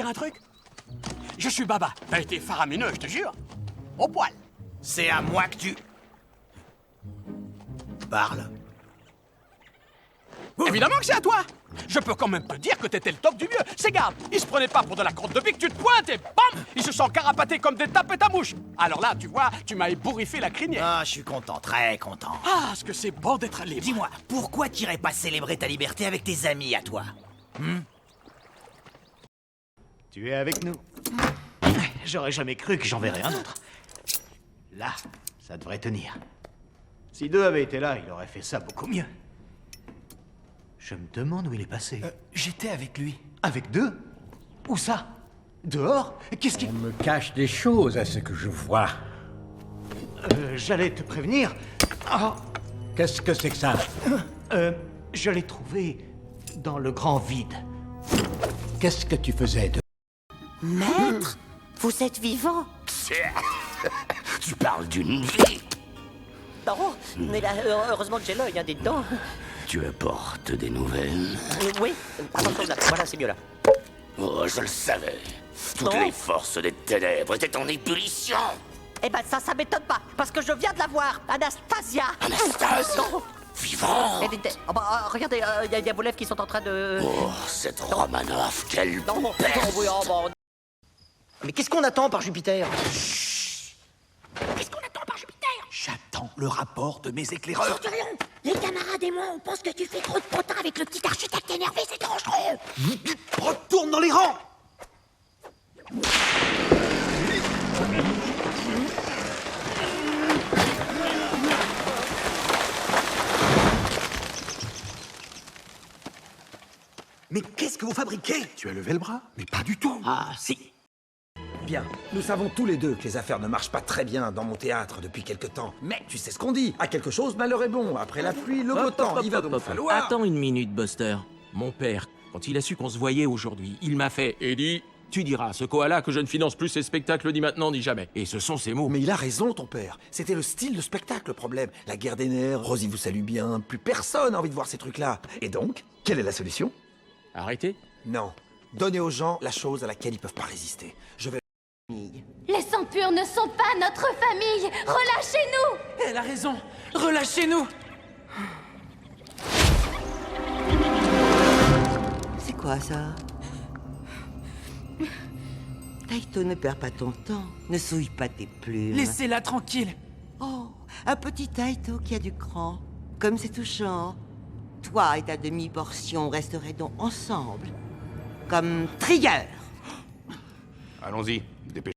un truc? Je suis Baba. T'as été faramineux, je te jure. Au poil. C'est à moi que tu... parles. Évidemment que c'est à toi. Je peux quand même te dire que t'étais le top du mieux. C'est garde, il se prenait pas pour de la crotte de pique, tu te pointes et bam, il se sent carapaté comme des tapettes à mouche. Alors là, tu vois, tu m'as ébouriffé la crinière. Ah, je suis content, très content. Ah, ce que c'est bon d'être libre. Dis-moi, pourquoi t'irais pas célébrer ta liberté avec tes amis à toi? Tu es avec nous. J'aurais jamais cru que j'en verrais un autre. Là, ça devrait tenir. Si deux avaient été là, il aurait fait ça beaucoup mieux. Je me demande où il est passé. J'étais avec lui. Avec deux? Où ça? Dehors? Qu'est-ce qui... On me cache des choses à ce que je vois. J'allais te prévenir. Ah, Qu'est-ce que c'est que ça? je l'ai trouvé dans le grand vide. Qu'est-ce que tu faisais de... Maître, vous êtes vivant? Tu parles d'une vie. Non, mais là, heureusement que j'ai l'œil, hein, des dents. Tu apportes des nouvelles. Oui, attention là, voilà, c'est mieux là. Oh, je le savais. Toutes Non. les forces des ténèbres étaient en ébullition. Eh ben ça m'étonne pas, parce que je viens de la voir, Anastasia. Anastasia Non. Vivant. Oh bah, regardez, il y a vos lèvres qui sont en train de... Oh, cette Romanov, quelle Non, non, peste. oui, oh, bon. Mais qu'est-ce qu'on attend par Jupiter? Qu'est-ce qu'on attend par Jupiter? J'attends le rapport de mes éclaireurs. Centurion, les camarades et moi, on pense que tu fais trop de potin avec le petit architecte énervé, c'est dangereux. Retourne dans les rangs! Mais qu'est-ce que vous fabriquez? Tu as levé le bras? Mais pas du tout. Ah, si. Bien, nous savons tous les deux que les affaires ne marchent pas très bien dans mon théâtre depuis quelque temps. Mais tu sais ce qu'on dit, à quelque chose, malheur est bon. Après la pluie, le beau temps, il va donc falloir... Attends une minute, Buster. Mon père, quand il a su qu'on se voyait aujourd'hui, il m'a fait « Eddie, tu diras à ce koala que je ne finance plus ses spectacles ni maintenant ni jamais. » Et ce sont ses mots. Mais il a raison, ton père. C'était le style de spectacle, le problème. La guerre des nerfs, Rosie vous salue bien, plus personne n'a envie de voir ces trucs-là. Et donc, quelle est la solution? Arrêtez. Non. Donner aux gens la chose à laquelle ils peuvent pas résister. Je vais... Les sangs purs ne sont pas notre famille. Relâchez-nous. Elle a raison. Relâchez-nous. C'est quoi ça? Taito, ne perds pas ton temps. Ne souille pas tes plumes. Laissez-la tranquille. Oh, un petit Taito qui a du cran. Comme c'est touchant. Toi et ta demi-portion resterez donc ensemble. Comme Trigger. Allons-y, dépêchez.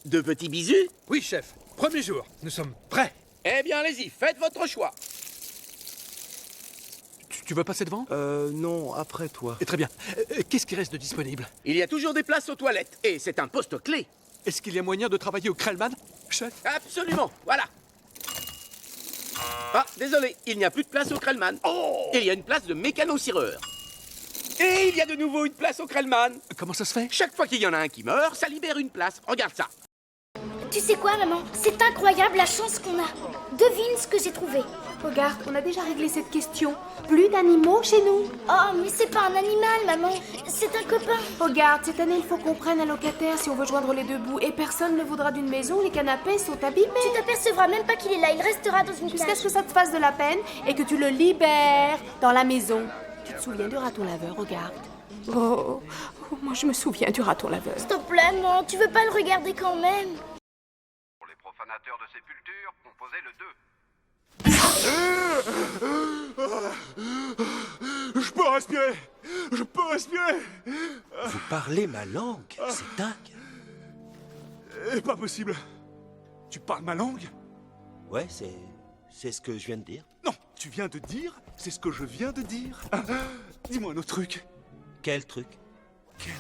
Deux petits bisous? Oui, chef. Premier jour. Nous sommes prêts. Eh bien, allez-y, faites votre choix. Tu veux passer devant? Non, après toi. Très bien. Qu'est-ce qui reste de disponible? Il y a toujours des places aux toilettes, et c'est un poste clé. Est-ce qu'il y a moyen de travailler au Krellman, chef? Absolument, voilà. Ah, désolé, il n'y a plus de place au Krellman. Oh! Il y a une place de mécano-cireur. Et il y a de nouveau une place au Krellman. Comment ça se fait? Chaque fois qu'il y en a un qui meurt, ça libère une place. Regarde ça. Tu sais quoi, maman? C'est incroyable la chance qu'on a. Devine ce que j'ai trouvé. Regarde, on a déjà réglé cette question. Plus d'animaux chez nous. Oh, mais c'est pas un animal, maman. C'est un copain. Regarde, cette année, il faut qu'on prenne un locataire si on veut joindre les deux bouts. Et personne ne voudra d'une maison où les canapés sont abîmés. Tu t'apercevras même pas qu'il est là. Il restera dans une Jusqu'à cage. ce que ça te fasse de la peine et que tu le libères dans la maison. Tu te souviens du raton laveur, regarde. Oh, moi je me souviens du raton laveur. S'il te plaît, maman, tu veux pas le regarder quand même? Pour les profanateurs de sépulture, composez le 2. Je peux respirer. Je peux respirer. Vous parlez ma langue, c'est dingue. Pas possible. Tu parles ma langue? Ouais, c'est ce que je viens de dire. Non, tu viens de dire, c'est ce que je viens de dire. Dis-moi un autre truc. Quel truc? Quel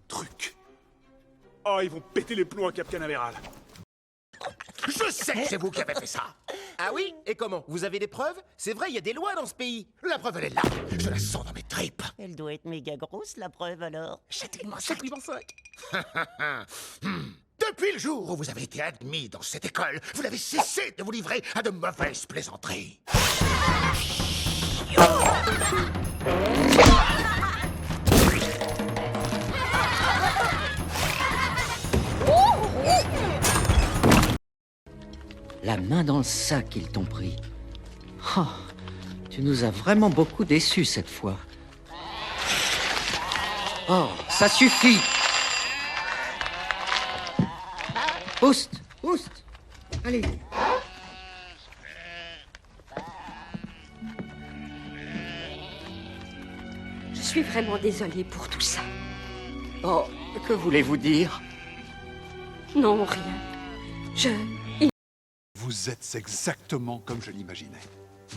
truc? Oh, ils vont péter les plombs à Cap Canaveral. Je sais que c'est vous qui avez fait ça. Ah oui? Et comment? Vous avez des preuves? C'est vrai, il y a des lois dans ce pays. La preuve, elle est là. Je la sens dans mes tripes. Elle doit être méga grosse, la preuve, alors. Châtiment 5. Depuis le jour où vous avez été admis dans cette école, vous n'avez cessé de vous livrer à de mauvaises plaisanteries. La main dans le sac, ils t'ont pris. Oh, tu nous as vraiment beaucoup déçus cette fois. Oh, ça suffit. Oust, oust. Allez. Je suis vraiment désolée pour tout ça. Oh, que voulez-vous dire? Non, rien. Vous êtes exactement comme je l'imaginais.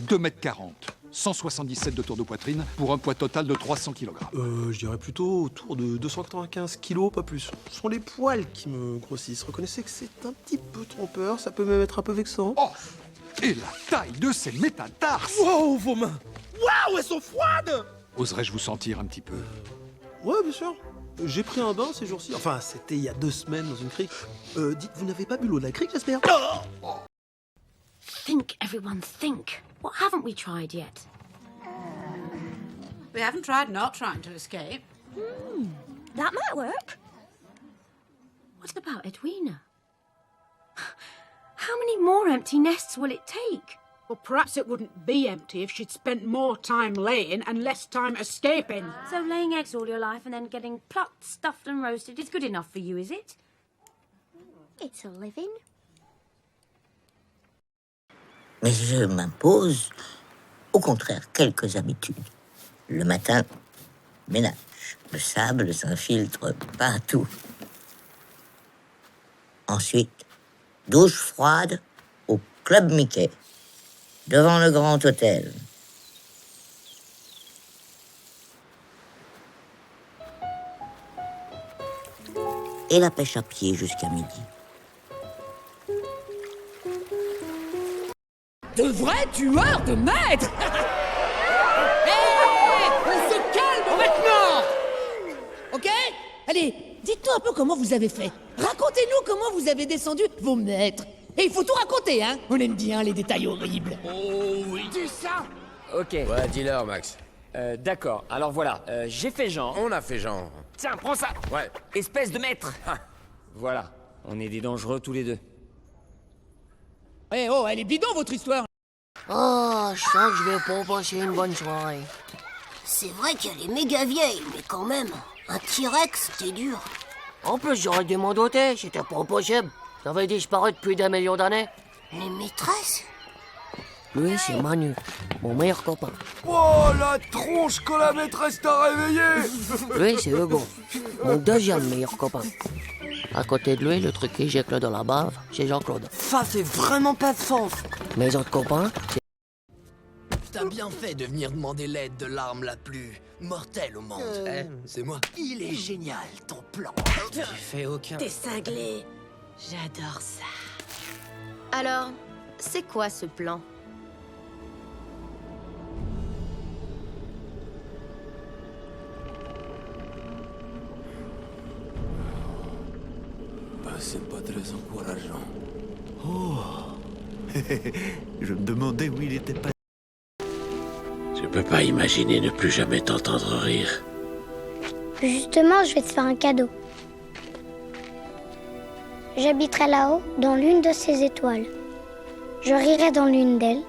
2,40 m, 177 de tour de poitrine pour un poids total de 300 kg. Je dirais plutôt autour de 295 kilos, pas plus. Ce sont les poils qui me grossissent. Reconnaissez que c'est un petit peu trompeur, ça peut même être un peu vexant. Oh! Et la taille de ces métatarses! Wow, vos mains! Waouh, elles sont froides! Oserais-je vous sentir un petit peu? Ouais, bien sûr. J'ai pris un bain ces jours-ci. Enfin, c'était il y a 2 semaines dans une crique. Dites, vous n'avez pas bu l'eau de la crique, j'espère? Think, everyone, think. What haven't we tried yet? We haven't tried not trying to escape. That might work. What about Edwina? How many more empty nests will it take? Well, perhaps it wouldn't be empty if she'd spent more time laying and less time escaping. So laying eggs all your life and then getting plucked, stuffed and roasted is good enough for you, is it? It's a living. Mais je m'impose, au contraire, quelques habitudes. Le matin, ménage. Le sable s'infiltre partout. Ensuite, douche froide au Club Mickey, devant le Grand Hôtel. Et la pêche à pied jusqu'à midi. De vrais tueurs de maîtres. Hé, on se calme maintenant. Ok? Allez, dites-nous un peu comment vous avez fait. Racontez-nous comment vous avez descendu vos maîtres. Et il faut tout raconter, hein? On aime bien les détails horribles. Oh oui. Dis ça. Ok. Ouais, dis-leur, Max. D'accord, alors voilà, j'ai fait genre. On a fait genre. Tiens, prends ça. Ouais. Espèce de maître. Voilà, on est des dangereux tous les deux. Eh oh, elle est bidon votre histoire. Oh, je sens que je vais pas passer une bonne soirée. C'est vrai qu'elle est méga vieille, mais quand même, un T-Rex, c'est dur. En plus, j'aurais dû m'en doter, c'était pas possible. Ça avait disparu depuis des millions d'années. Les maîtresses? Lui, c'est Manu, mon meilleur copain. Oh, la tronche que la maîtresse t'a réveillé! Lui, c'est Hugo, mon deuxième meilleur copain. À côté de lui, le truc qui éjecte dans la bave, c'est Jean-Claude. Ça fait vraiment pas de sens. Mes autres copains, c'est... T'as bien fait de venir demander l'aide de l'arme la plus mortelle au monde. C'est moi. Il est génial, ton plan. Tu fais aucun... T'es cinglé. J'adore ça. Alors, c'est quoi ce plan? C'est pas très encourageant. Oh. Je me demandais où il était pas. Je peux pas imaginer ne plus jamais t'entendre rire. Justement, je vais te faire un cadeau. J'habiterai là-haut, dans l'une de ces étoiles. Je rirai dans l'une d'elles.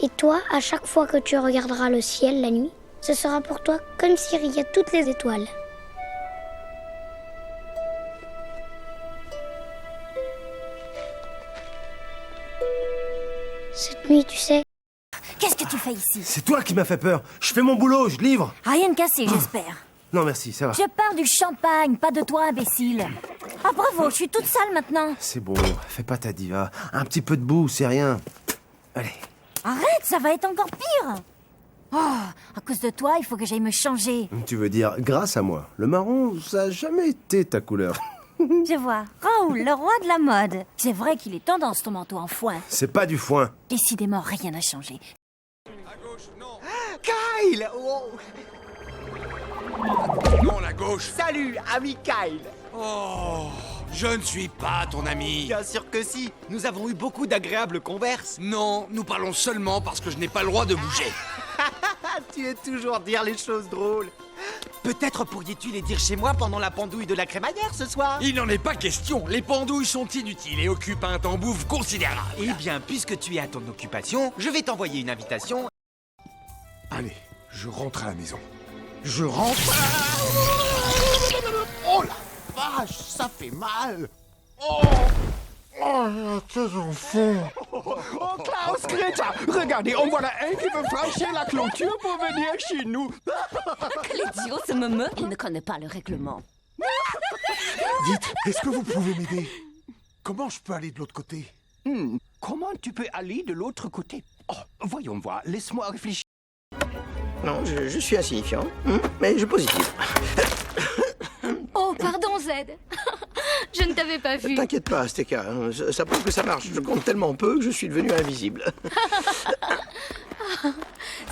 Et toi, à chaque fois que tu regarderas le ciel la nuit, ce sera pour toi comme s'il riait toutes les étoiles. Cette nuit, tu sais... Qu'est-ce que tu fais ici? C'est toi qui m'as fait peur. Je fais mon boulot, je livre. Rien de cassé, j'espère. Non, merci, ça va. Je parle du champagne, pas de toi, imbécile. Ah bravo, je suis toute sale maintenant. C'est bon, fais pas ta diva. Un petit peu de boue, c'est rien. Allez. Arrête, ça va être encore pire. Oh, à cause de toi, il faut que j'aille me changer. Tu veux dire grâce à moi. Le marron, ça a jamais été ta couleur. Je vois. Raoul, le roi de la mode. C'est vrai qu'il est tendance ton manteau en foin. C'est pas du foin. Décidément, rien n'a changé. Kyle! Oh. Non, la gauche. Salut, ami Kyle. Oh, je ne suis pas ton ami. Bien sûr que si. Nous avons eu beaucoup d'agréables converses. Non, nous parlons seulement parce que je n'ai pas le droit de bouger. Tu es toujours dire les choses drôles. Peut-être pourriez-tu les dire chez moi pendant la pendouille de la crémaillère ce soir? Il n'en est pas question. Les pendouilles sont inutiles et occupent un temps bouffe considérable. Eh bien, puisque tu es à ton occupation, je vais t'envoyer une invitation. Allez, je rentre à la maison. Je rentre... Oh la vache, ça fait mal. Oh tes enfants. Oh, Klaus, Greta, regardez, on voit la haine qui veut franchir la clôture pour venir chez nous. Quel idiot, ce me. Il ne connaît pas le règlement. Dites, est-ce que vous pouvez m'aider? Comment je peux aller de l'autre côté? Comment tu peux aller de l'autre côté? Oh, voyons voir, laisse-moi réfléchir. Non, je suis insignifiant, mais je positif. Oh, pardon, Zed. Je ne t'avais pas vu. T'inquiète pas, Steka, ça prouve que ça marche. Je compte tellement peu que je suis devenu invisible.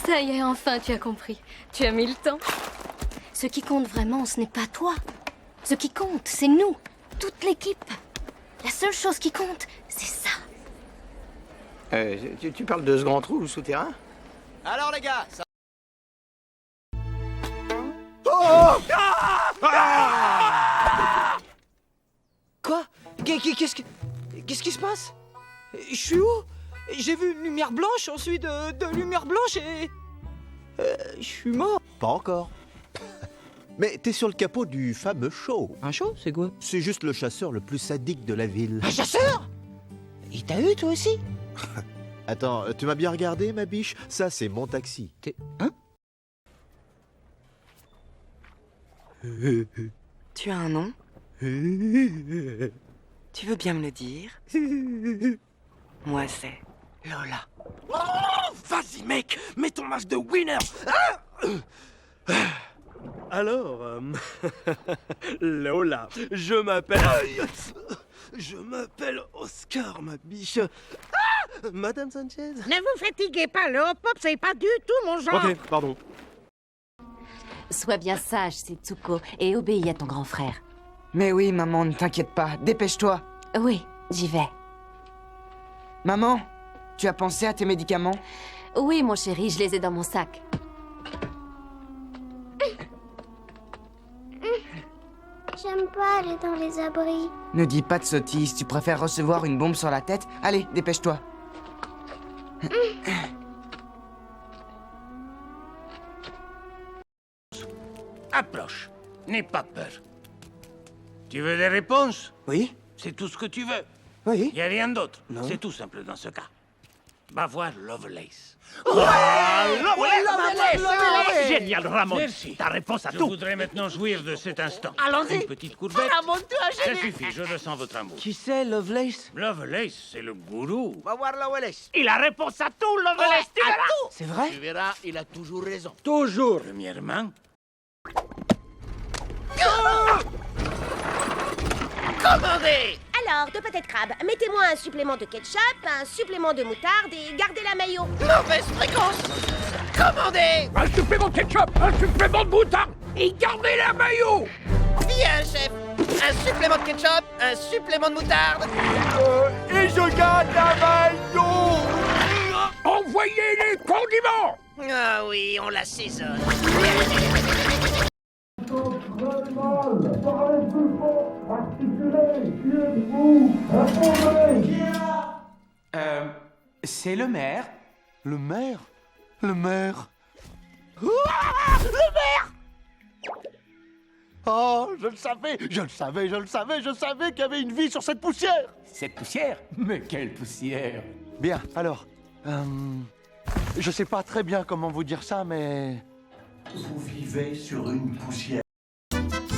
Ça y est, enfin, tu as compris. Tu as mis le temps. Ce qui compte vraiment, ce n'est pas toi. Ce qui compte, c'est nous, toute l'équipe. La seule chose qui compte, c'est ça. Tu parles de ce grand trou souterrain? Alors les gars, ça... Oh! Quoi? Qu'est-ce qui se passe? Je suis où? J'ai vu une lumière blanche, ensuite de lumière blanche et... je suis mort. Pas encore. Mais t'es sur le capot du fameux show. Un show? C'est quoi? C'est juste le chasseur le plus sadique de la ville. Un chasseur? Il t'a eu toi aussi? Attends, tu m'as bien regardé, ma biche? Ça, c'est mon taxi. Hein? Tu as un nom? Tu veux bien me le dire? Moi, c'est Lola. Oh, vas-y, mec, mets ton masque de winner. Alors, Lola, je m'appelle Oscar, ma biche. Madame Sanchez? Ne vous fatiguez pas, le hop-hop, c'est pas du tout mon genre. Ok, pardon. Sois bien sage, Setsuko, et obéis à ton grand frère. Mais oui, maman, ne t'inquiète pas. Dépêche-toi. Oui, j'y vais. Maman, tu as pensé à tes médicaments? Oui, mon chéri, je les ai dans mon sac. J'aime pas aller dans les abris. Ne dis pas de sottises, tu préfères recevoir une bombe sur la tête? Allez, dépêche-toi. Approche. N'aie pas peur. Tu veux des réponses? Oui. C'est tout ce que tu veux? Oui. Il n'y a rien d'autre? Non. C'est tout simple dans ce cas. Va voir Lovelace. Lovelace! Génial, Ramon. Merci. Ta réponse à tout. Je voudrais maintenant jouir de cet instant. Allons-y. Une petite courbette. Ramon-toi, Ça génial. suffit, je ressens votre amour. Qui c'est, Lovelace? Lovelace, c'est le gourou. Va voir Lovelace. Il a réponse à tout, Lovelace. Tu verras. C'est vrai? Tu verras, il a toujours raison. Toujours. Premièrement, Commandez! Alors, de pâté de crabe, mettez-moi un supplément de ketchup, un supplément de moutarde et gardez la mayo. Mauvaise fréquence. Commandez. Un supplément de ketchup, un supplément de moutarde et gardez la maillot. Bien, chef. Un supplément de ketchup, un supplément de moutarde. Et je garde la maillot. Envoyez les condiments. Ah oui, on l'assaisonne. C'est le maire. Le maire? Le maire? Le maire! Oh, je le savais qu'il y avait une vie sur cette poussière. Cette poussière? Mais quelle poussière? Bien, alors, je sais pas très bien comment vous dire ça, mais... Vous vivez sur une poussière.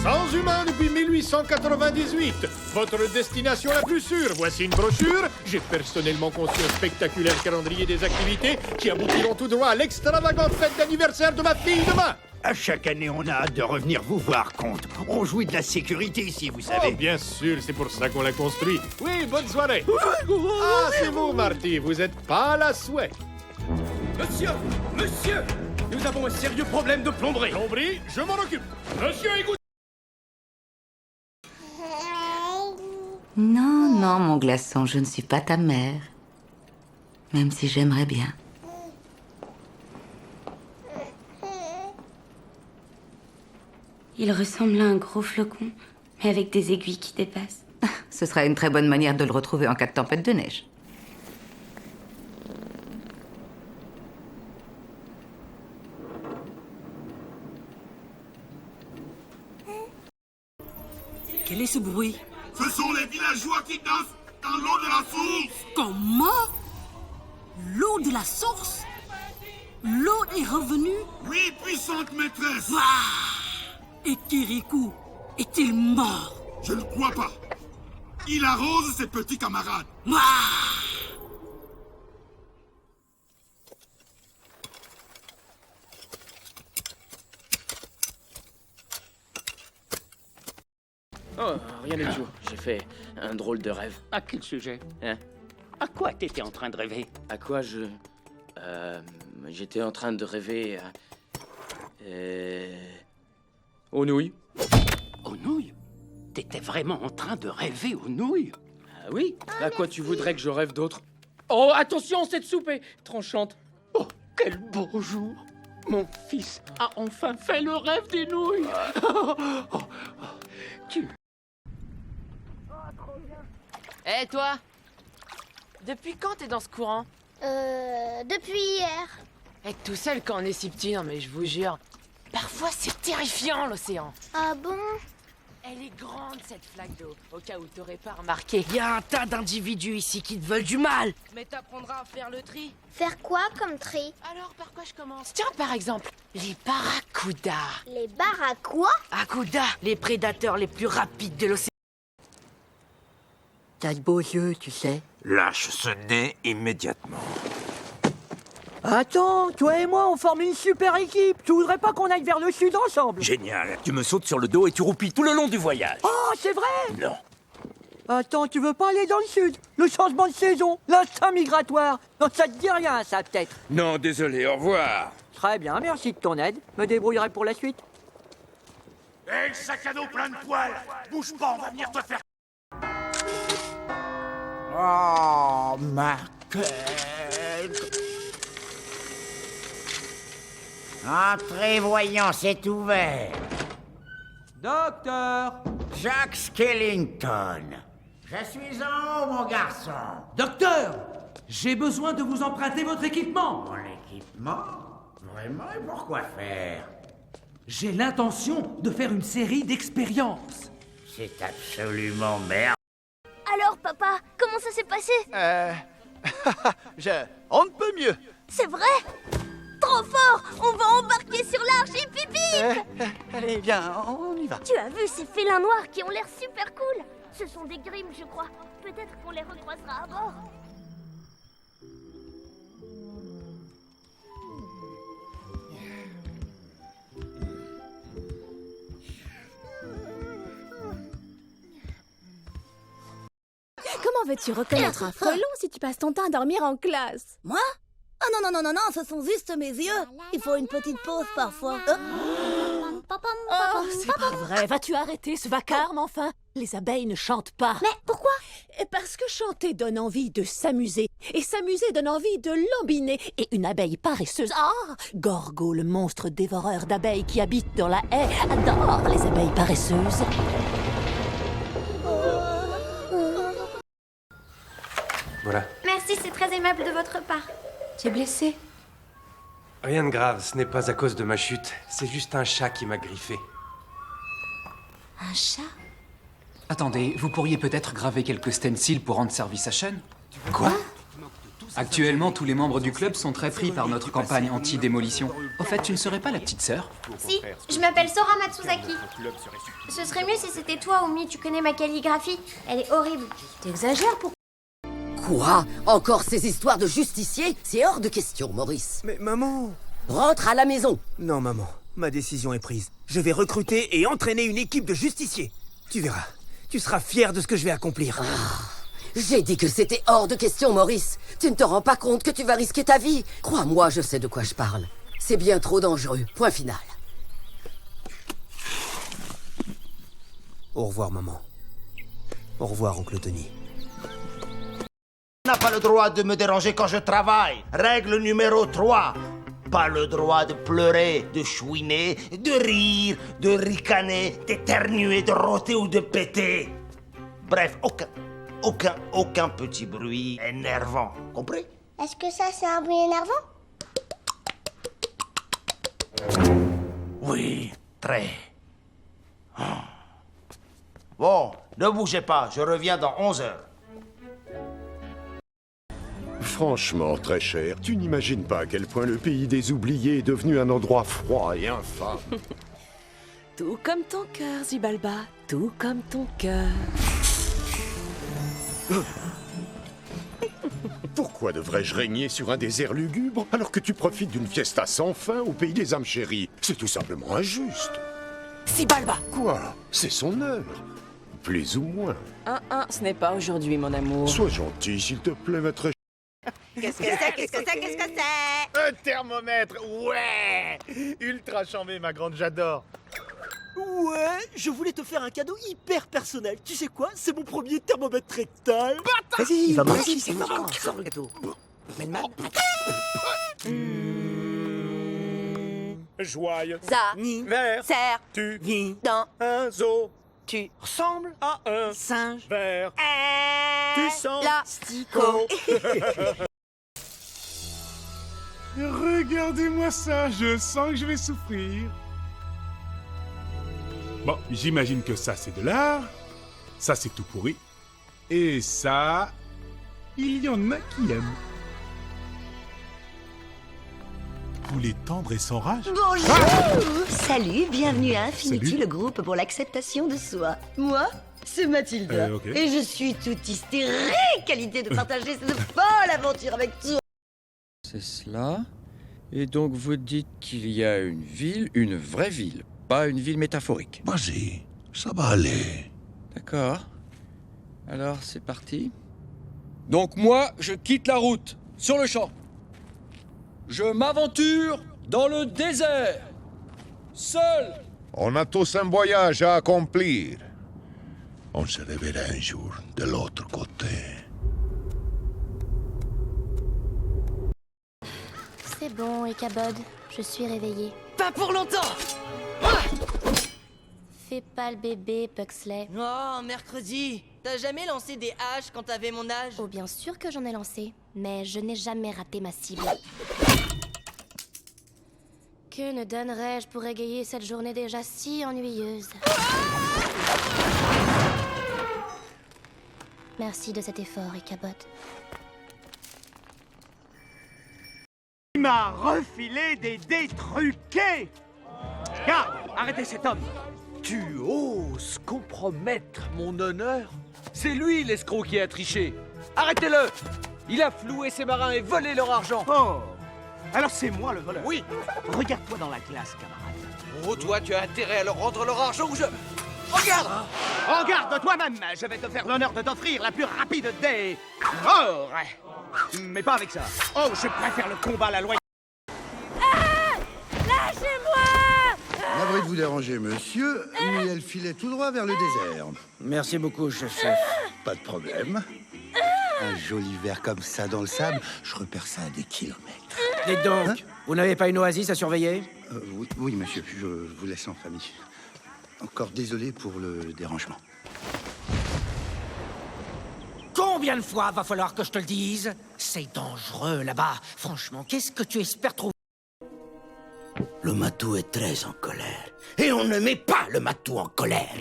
Sans humain depuis 1898. Votre destination la plus sûre. Voici une brochure. J'ai personnellement conçu un spectaculaire calendrier des activités qui aboutiront tout droit à l'extravagante fête d'anniversaire de ma fille demain. À chaque année, on a hâte de revenir vous voir, comte. On jouit de la sécurité ici, vous savez. Oh, bien sûr, c'est pour ça qu'on l'a construit. Oui, bonne soirée. Ah, c'est vous, Marty. Vous êtes pas à la souhait. Monsieur, nous avons un sérieux problème de plomberie. Plomberie, je m'en occupe. Monsieur, écoute. Non, non, mon glaçon, je ne suis pas ta mère. Même si j'aimerais bien. Il ressemble à un gros flocon, mais avec des aiguilles qui dépassent. Ce sera une très bonne manière de le retrouver en cas de tempête de neige. Quel est ce bruit? Ce sont les villageois qui dansent dans l'eau de la source. Comment? L'eau de la source? L'eau est revenue? Oui, puissante maîtresse. Et Kirikou, est-il mort? Je ne crois pas. Il arrose ses petits camarades. Oh, rien du tout. J'ai fait un drôle de rêve. À quel sujet? Hein? À quoi t'étais en train de rêver? À quoi je... j'étais en train de rêver à... aux nouilles. Aux nouilles? T'étais vraiment en train de rêver aux nouilles? Ah oui? À quoi tu voudrais que je rêve d'autre? Oh, attention, cette soupe est tranchante. Oh, quel beau jour! Mon fils a enfin fait le rêve des nouilles! Tu... Eh, toi? Depuis quand t'es dans ce courant? Depuis hier. Être tout seul quand on est si petit, non mais je vous jure. Parfois c'est terrifiant l'océan. Ah bon? Elle est grande cette flaque d'eau, au cas où t'aurais pas remarqué. Y a un tas d'individus ici qui te veulent du mal. Mais t'apprendras à faire le tri. Faire quoi comme tri? Alors par quoi je commence? Tiens par exemple, les barracudas. Les barracudas? Barracudas, les prédateurs les plus rapides de l'océan. T'as de beaux yeux, tu sais. Lâche ce nez immédiatement. Attends, toi et moi, on forme une super équipe. Tu voudrais pas qu'on aille vers le sud ensemble? Génial. Tu me sautes sur le dos et tu roupilles tout le long du voyage. Oh, c'est vrai? Non. Attends, tu veux pas aller dans le sud? Le changement de saison, l'instinct migratoire. Non, ça te dit rien, ça, peut-être? Non, désolé, au revoir. Très bien, merci de ton aide. Me débrouillerai pour la suite. Hé, le sac à dos plein de poils. Bouge pas, on va venir te faire... Oh, ma tête. Entrez, voyons, c'est ouvert. Docteur! Jack Skellington. Je suis en haut, mon garçon. Docteur! J'ai besoin de vous emprunter votre équipement. Mon équipement? Vraiment, et pourquoi faire? J'ai l'intention de faire une série d'expériences. C'est absolument merde. Alors, papa, comment ça s'est passé? On ne peut mieux. C'est vrai? Trop fort! On va embarquer sur l'arche hip-hip-hip! Allez, viens, on y va. Tu as vu ces félins noirs qui ont l'air super cool? Ce sont des grimes, je crois. Peut-être qu'on les recroisera à bord. Comment veux-tu reconnaître un frelon si tu passes ton temps à dormir en classe? Moi? Ah non, non, non, non, non, ce sont juste mes yeux. Il faut une petite pause parfois. Oh, c'est pas vrai. Vas-tu arrêter ce vacarme, enfin? Les abeilles ne chantent pas. Mais pourquoi? Parce que chanter donne envie de s'amuser. Et s'amuser donne envie de lambiner. Et une abeille paresseuse, Gorgo, le monstre dévoreur d'abeilles qui habite dans la haie, adore les abeilles paresseuses. Voilà. Merci, c'est très aimable de votre part. Tu es blessé? Rien de grave, ce n'est pas à cause de ma chute. C'est juste un chat qui m'a griffé. Un chat? Attendez, vous pourriez peut-être graver quelques stencils pour rendre service à Sean? Quoi? Actuellement, tous les membres du club sont très pris par notre campagne anti-démolition. Au fait, tu ne serais pas la petite sœur? Si, je m'appelle Sora Matsuzaki. Ce serait mieux si c'était toi, Omi, tu connais ma calligraphie. Elle est horrible. T'exagères pour... Quoi? Encore ces histoires de justiciers? C'est hors de question, Maurice. Mais maman... Rentre à la maison. Non, maman, ma décision est prise. Je vais recruter et entraîner une équipe de justiciers. Tu verras, tu seras fier de ce que je vais accomplir. J'ai dit que c'était hors de question, Maurice. Tu ne te rends pas compte que tu vas risquer ta vie? Crois-moi, je sais de quoi je parle. C'est bien trop dangereux. Point final. Au revoir, maman. Au revoir, oncle Tony. Tu n'as pas le droit de me déranger quand je travaille. Règle numéro 3. pas le droit de pleurer, de chouiner, de rire, de ricaner, d'éternuer, de rôter ou de péter. Bref, aucun petit bruit énervant. Compris? Est-ce que ça, c'est un bruit énervant? Oui, très. Bon, ne bougez pas, je reviens dans 11 heures. Franchement, très cher, tu n'imagines pas à quel point le pays des oubliés est devenu un endroit froid et infâme. Tout comme ton cœur, Zibalba. Tout comme ton cœur. Pourquoi devrais-je régner sur un désert lugubre alors que tu profites d'une fiesta sans fin au pays des âmes chéries? C'est tout simplement injuste. Zibalba! Quoi? C'est son heure. Plus ou moins. Ce n'est pas aujourd'hui, mon amour. Sois gentil, s'il te plaît, maître. Qu'est-ce que c'est? Qu'est-ce que c'est? Qu'est-ce que c'est? Un thermomètre, ouais! Ultra chambé, ma grande, j'adore. Ouais, je voulais te faire un cadeau hyper personnel. Tu sais quoi? C'est mon premier thermomètre rectal. Vas-y, il va vas-y, c'est marrant. Sors le gâteau. Mais mal. Joyeux. Serre. Tu. Dans. Un zoo. Tu. Ressemble à un singe. Vert. Tu sens. Plastico. Regardez-moi ça, je sens que je vais souffrir. Bon, j'imagine que ça c'est de l'art, ça c'est tout pourri, et ça, il y en a qui aiment. Poulet tendre et sans rage. Bonjour. Salut, bienvenue à Infinity, Salut. le groupe pour l'acceptation de soi. Moi, c'est Mathilda, Ok. et je suis toute hystérique à l'idée de partager cette folle aventure avec toi. C'est cela. Et donc vous dites qu'il y a une ville, une vraie ville, pas une ville métaphorique. Vas-y, ça va aller. D'accord. Alors c'est parti. Donc moi, je quitte la route, sur le champ. Je m'aventure dans le désert, seul. On a tous un voyage à accomplir. On se reverra un jour de l'autre côté. C'est bon, Ichabod, je suis réveillée. Pas pour longtemps! Fais pas le bébé, Puxley. Oh, mercredi! T'as jamais lancé des haches quand t'avais mon âge? Oh, bien sûr que j'en ai lancé, mais je n'ai jamais raté ma cible. Que ne donnerais-je pour égayer cette journée déjà si ennuyeuse? Merci de cet effort, Ichabod. Il m'a refilé des dés truqués. Garde, arrêtez cet homme. Tu oses compromettre mon honneur? C'est lui l'escroc qui a triché. Arrêtez-le! Il a floué ses marins et volé leur argent. Oh, alors c'est moi le voleur. Oui. Regarde-toi dans la glace, camarade. Oh, toi, tu as intérêt à leur rendre leur argent ou je... Regarde! Regarde toi-même. Je vais te faire l'honneur de t'offrir la plus rapide des... Oh, mais pas avec ça. Oh, je préfère le combat à la loi. Lâchez-moi! Navré de vous déranger, monsieur, mais elle filait tout droit vers le désert. Merci beaucoup, chef. Pas de problème. Un joli verre comme ça dans le sable, je repère ça à des kilomètres. Dites donc, vous n'avez pas une oasis à surveiller? Oui, monsieur, je vous laisse en famille. Encore désolé pour le dérangement. Combien de fois va falloir que je te le dise? C'est dangereux là-bas. Franchement, qu'est-ce que tu espères trouver? Le matou est très en colère. Et on ne met pas le matou en colère.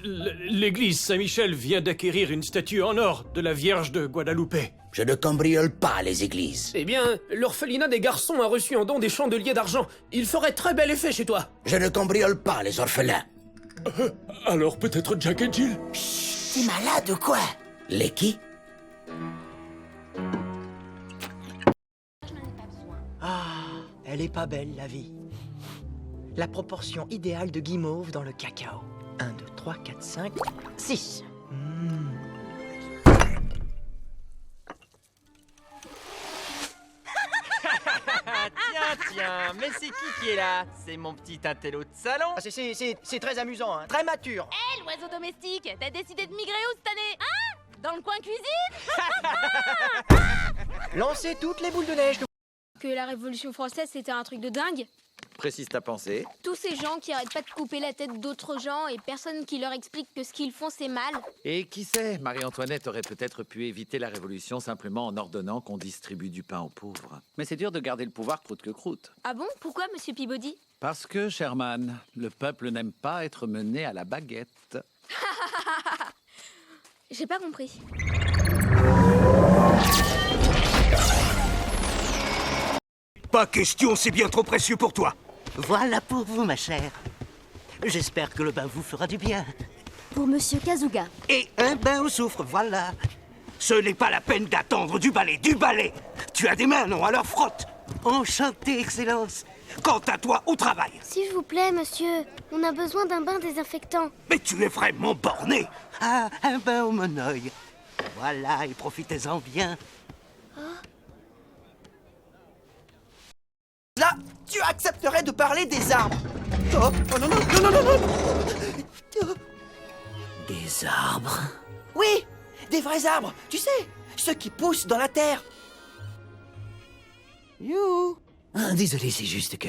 L'église Saint-Michel vient d'acquérir une statue en or de la Vierge de Guadalupe. Je ne cambriole pas les églises. Eh bien, l'orphelinat des garçons a reçu en don des chandeliers d'argent. Il ferait très bel effet chez toi. Je ne cambriole pas les orphelins. Alors peut-être Jack et Jill? T'es malade ou quoi? Les qui? Ah, elle est pas belle, la vie. La proportion idéale de guimauve dans le cacao. 1, 2, 3, 4, 5, 6. Tiens, mais c'est qui est là? C'est mon petit intello de salon. Ah, c'est très amusant, hein. Très mature. Hé, l'oiseau domestique, t'as décidé de migrer où cette année? Hein? Dans le coin cuisine? Lancez toutes les boules de neige. Que la Révolution française, c'était un truc de dingue. Précise ta pensée. Tous ces gens qui arrêtent pas de couper la tête d'autres gens et personne qui leur explique que ce qu'ils font, c'est mal. Et qui sait, Marie-Antoinette aurait peut-être pu éviter la Révolution simplement en ordonnant qu'on distribue du pain aux pauvres. Mais c'est dur de garder le pouvoir croûte que croûte. Ah bon? Pourquoi, monsieur Peabody? Parce que, Sherman, le peuple n'aime pas être mené à la baguette. J'ai pas compris. Pas question, c'est bien trop précieux pour toi. Voilà pour vous, ma chère. J'espère que le bain vous fera du bien. Pour Monsieur Kazuga. Et un bain au soufre, voilà. Ce n'est pas la peine d'attendre du balai, du balai. Tu as des mains, non? Alors frotte. Enchanté, Excellence. Quant à toi, au travail. S'il vous plaît, monsieur, on a besoin d'un bain désinfectant. Mais tu es vraiment borné. Ah, un bain au monoeil. Voilà, et profitez-en bien. Là, tu accepterais de parler des arbres. Oh, oh non, non, non, non, non, non. Des arbres? Oui, des vrais arbres, tu sais, ceux qui poussent dans la terre. You. Ah, désolé, c'est juste que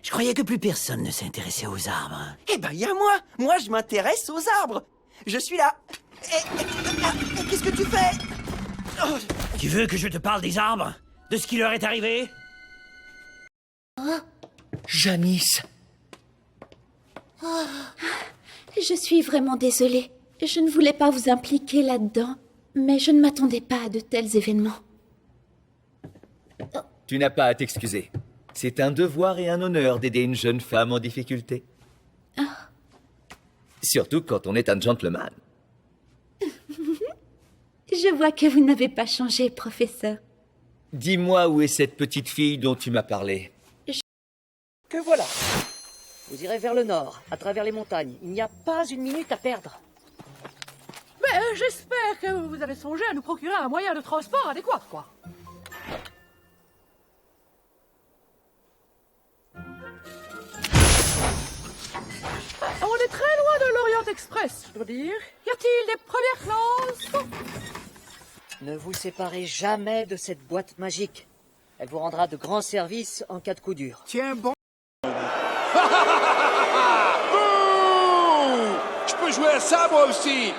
je croyais que plus personne ne s'intéressait aux arbres. Eh ben, y a moi. Moi, je m'intéresse aux arbres. Je suis là. Qu'est-ce que tu fais? Oh. Tu veux que je te parle des arbres? De ce qui leur est arrivé? Janice. Oh, je suis vraiment désolée. Je ne voulais pas vous impliquer là-dedans, mais je ne m'attendais pas à de tels événements. Tu n'as pas à t'excuser. C'est un devoir et un honneur d'aider une jeune femme en difficulté. Oh. Surtout quand on est un gentleman. Je vois que vous n'avez pas changé, professeur. Dis-moi où est cette petite fille dont tu m'as parlé. Que voilà. Vous irez vers le nord, à travers les montagnes. Il n'y a pas une minute à perdre. Mais j'espère que vous avez songé à nous procurer un moyen de transport adéquat, quoi. On est très loin de l'Orient Express, je dois dire. Y a-t-il des premières classes? Ne vous séparez jamais de cette boîte magique. Elle vous rendra de grands services en cas de coup dur. Tiens bon. Je peux jouer à ça, moi aussi.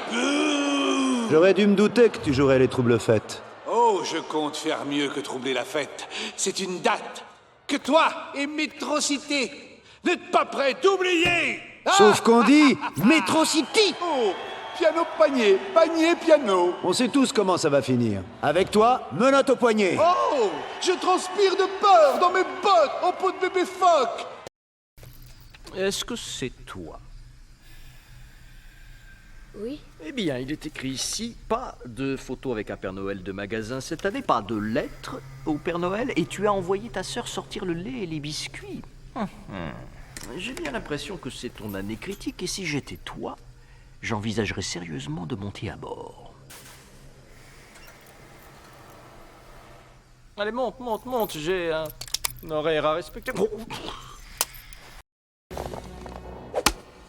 J'aurais dû me douter que tu jouerais les troubles fêtes. Oh, je compte faire mieux que troubler la fête. C'est une date que toi et Métrocité n'êtes pas prêts d'oublier. Sauf qu'on dit Metro City. Oh, piano panier, panier piano. On sait tous comment ça va finir. Avec toi, menotte au poignet. Oh, je transpire de peur dans mes bottes en peau de bébé phoque. Est-ce que c'est toi? Oui. Eh bien, il est écrit ici, pas de photo avec un Père Noël de magasin cette année, pas de lettres au Père Noël, et tu as envoyé ta sœur sortir le lait et les biscuits. J'ai bien l'impression que c'est ton année critique, et si j'étais toi, j'envisagerais sérieusement de monter à bord. Allez, monte, monte, monte, j'ai un horaire à respecter.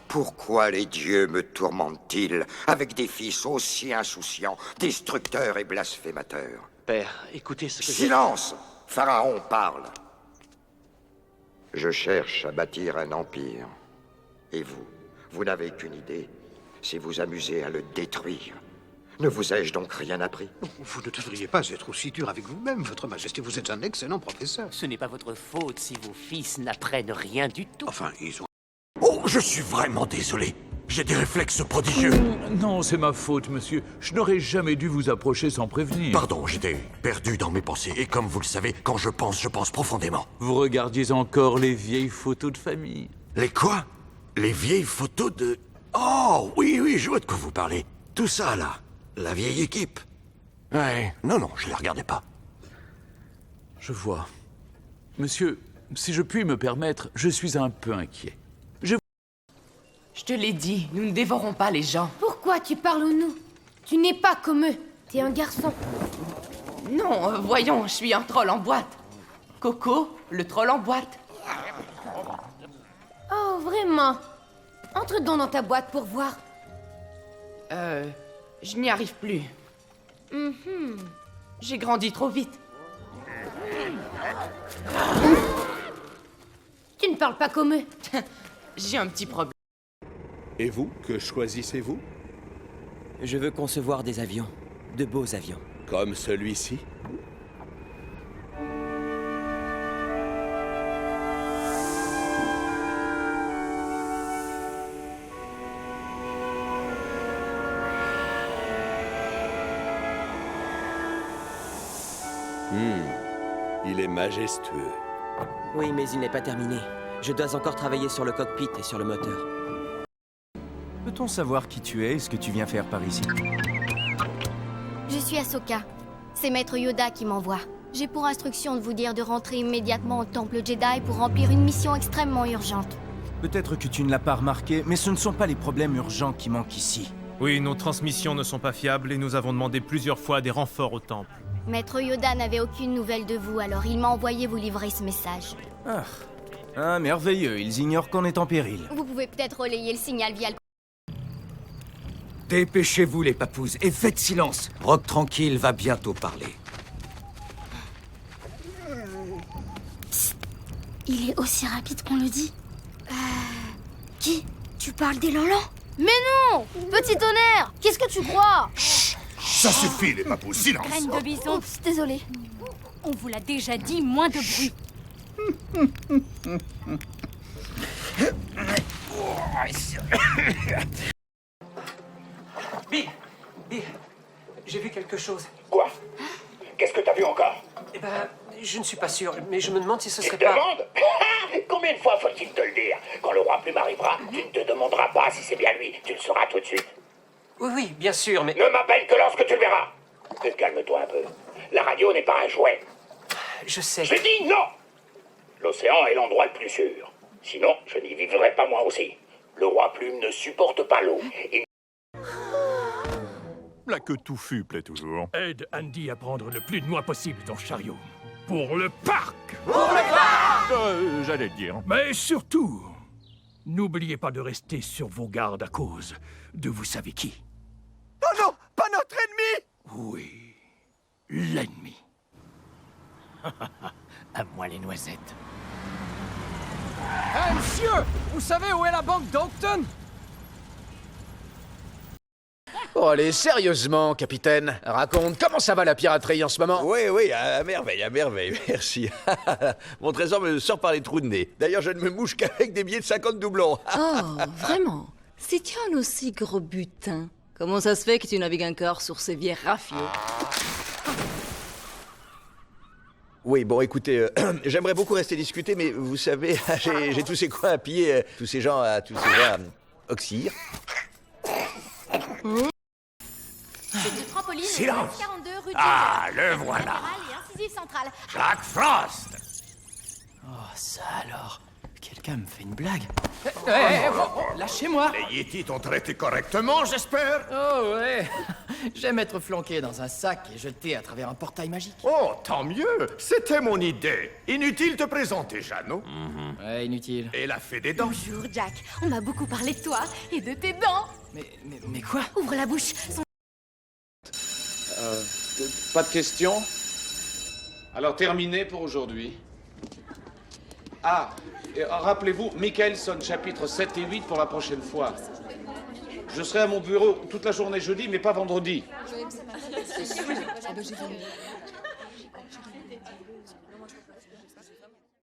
Pourquoi les dieux me tourmentent-ils avec des fils aussi insouciants, destructeurs et blasphémateurs? Père, écoutez ce que Silence! Pharaon parle. Je cherche à bâtir un empire. Et vous, vous n'avez qu'une idée, c'est vous amuser à le détruire. Ne vous ai-je donc rien appris? Vous ne devriez pas être aussi dur avec vous-même, Votre Majesté. Vous êtes un excellent professeur. Ce n'est pas votre faute si vos fils n'apprennent rien du tout. Enfin, ils ont... Oh, je suis vraiment désolé. J'ai des réflexes prodigieux. Non, c'est ma faute, monsieur. Je n'aurais jamais dû vous approcher sans prévenir. Pardon, j'étais perdu dans mes pensées. Et comme vous le savez, quand je pense profondément. Vous regardiez encore les vieilles photos de famille. Les quoi? Les vieilles photos de... Oh, oui, oui, je vois de quoi vous parlez. Tout ça, là. La vieille équipe. Ouais, non, je les regardais pas. Je vois. Monsieur, si je puis me permettre, je suis un peu inquiet. Je te l'ai dit, nous ne dévorons pas les gens. Pourquoi tu parles au nous? Tu n'es pas comme eux. T'es un garçon. Non, voyons, je suis un troll en boîte. Coco, le troll en boîte. Oh, vraiment? Entre donc dans ta boîte pour voir. Je n'y arrive plus. J'ai grandi trop vite. Tu ne parles pas comme eux. J'ai un petit problème. Et vous, que choisissez-vous? Je veux concevoir des avions. De beaux avions. Comme celui-ci? Il est majestueux. Oui, mais il n'est pas terminé. Je dois encore travailler sur le cockpit et sur le moteur. Peut-on savoir qui tu es et ce que tu viens faire par ici? Je suis Ahsoka. C'est Maître Yoda qui m'envoie. J'ai pour instruction de vous dire de rentrer immédiatement au Temple Jedi pour remplir une mission extrêmement urgente. Peut-être que tu ne l'as pas remarqué, mais ce ne sont pas les problèmes urgents qui manquent ici. Oui, nos transmissions ne sont pas fiables et nous avons demandé plusieurs fois des renforts au temple. Maître Yoda n'avait aucune nouvelle de vous, alors il m'a envoyé vous livrer ce message. Ah, merveilleux, ils ignorent qu'on est en péril. Vous pouvez peut-être relayer le signal via le... Dépêchez-vous, les papouses, et faites silence. Brock tranquille va bientôt parler. Psst. Il est aussi rapide qu'on le dit. Qui? Tu parles des Lolans? Mais non! Petit tonnerre! Qu'est-ce que tu crois? Ça suffit, les papous, silence. Graine de bison. Oups, désolé. On vous l'a déjà dit, moins de bruit. Bill, j'ai vu quelque chose. Quoi? Qu'est-ce que t'as vu encore? Eh ben, je ne suis pas sûr, mais je me demande si ce serait Tu te pas... demandes? Combien de fois faut-il te le dire? Quand le roi Plume arrivera, tu ne te demanderas pas si c'est bien lui, tu le sauras tout de suite. Oui, bien sûr, mais... Ne m'appelle que lorsque tu le verras. Calme-toi un peu. La radio n'est pas un jouet. Je sais. J'ai dit non! L'océan est l'endroit le plus sûr. Sinon, je n'y vivrai pas moi aussi. Le roi Plume ne supporte pas l'eau. La queue touffue plaît toujours. Aide Andy à prendre le plus de noix possible dans le chariot. Pour le parc! Pour le parc! J'allais le dire. Mais surtout, n'oubliez pas de rester sur vos gardes à cause de vous savez qui. Oh non! Pas notre ennemi! Oui, l'ennemi. À moi les noisettes. Hé, monsieur! Vous savez où est la banque d'Oakton? Oh, allez, sérieusement, capitaine. Raconte, comment ça va la piraterie en ce moment? Oui, à merveille, merci. Mon trésor me sort par les trous de nez. D'ailleurs, je ne me mouche qu'avec des billets de 50 doublons. Oh, vraiment? Si tu as un aussi gros butin, comment ça se fait que tu navigues encore sur ces vieilles raffiaux? Oui, bon, écoutez, j'aimerais beaucoup rester discuter, mais vous savez, j'ai tous ces coins à piller, tous ces gens à oxyre. C'est du trampoline. Silence. 42 rue de Ah, le voilà. et incisive centrale. Jack Frost. Oh, ça alors. Quelqu'un me fait une blague. Lâchez-moi! Les Yétis t'ont traité correctement, j'espère? Oh ouais! J'aime être flanqué dans un sac et jeté à travers un portail magique. Oh, tant mieux. C'était mon idée. Inutile de te présenter, Jeannot. Ouais, inutile. Et la fée des dents. Bonjour, Jack. On m'a beaucoup parlé de toi et de tes dents. Mais quoi? Ouvre la bouche. Pas de questions? Alors terminé pour aujourd'hui. Ah, et rappelez-vous, Michelson, chapitres 7 et 8 pour la prochaine fois. Je serai à mon bureau toute la journée jeudi, mais pas vendredi.